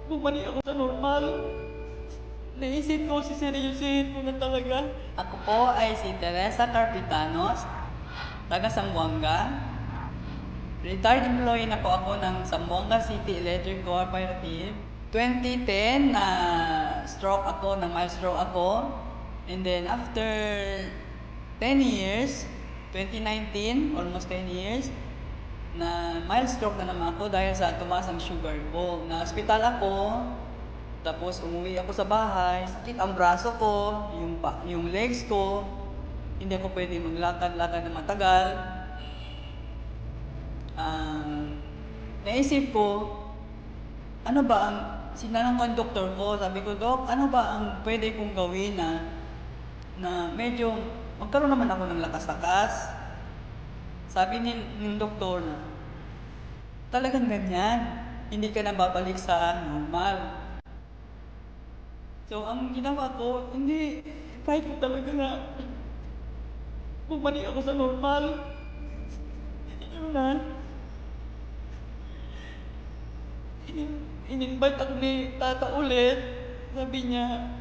bumalik ako sa normal. Naisip ko, siseryosin ko na talaga. Ako po ay si Teresa Carpitanos, taga Zamboanga. Retired employee na po ako ng Zamboanga City Electric Cooperative. 2010 na stroke ako, na mild stroke ako. And then after 10 years, 2019, almost 10 years, na mild stroke na naman ako dahil sa tumaas ang sugar ko. Na-hospital ako, tapos umuwi ako sa bahay, sakit ang braso ko, yung legs ko, hindi ako pwede maglakad-lakad na matagal. Naisip ko, ano ba ang, sinanong ko ang doktor ko, sabi ko, Dok, ano ba ang pwede kong gawin na medyo magkaroon naman ako ng lakas-lakas? Sabi ng doktor na, talagang ganyan, hindi ka na babalik sa normal. So, ang ginawa ko, hindi, fight ko talaga na bumalik ako sa normal. Yun na. In-invite ako ni Tata ulit. Sabi niya,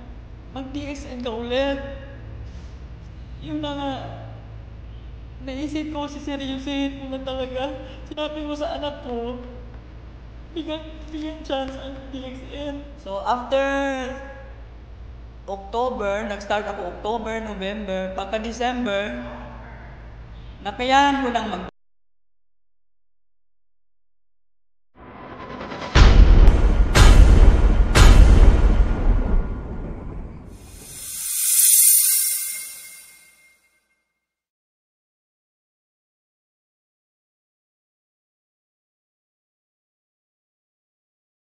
mag-DSN ka ulit. Yun na nga. Naisip ko, siseryosin ko na talaga. Sinabi ko sa anak ko, bigyan chance ang DXN. So, after October, nag-start ako October, November, pagka December, nakayahan ko nang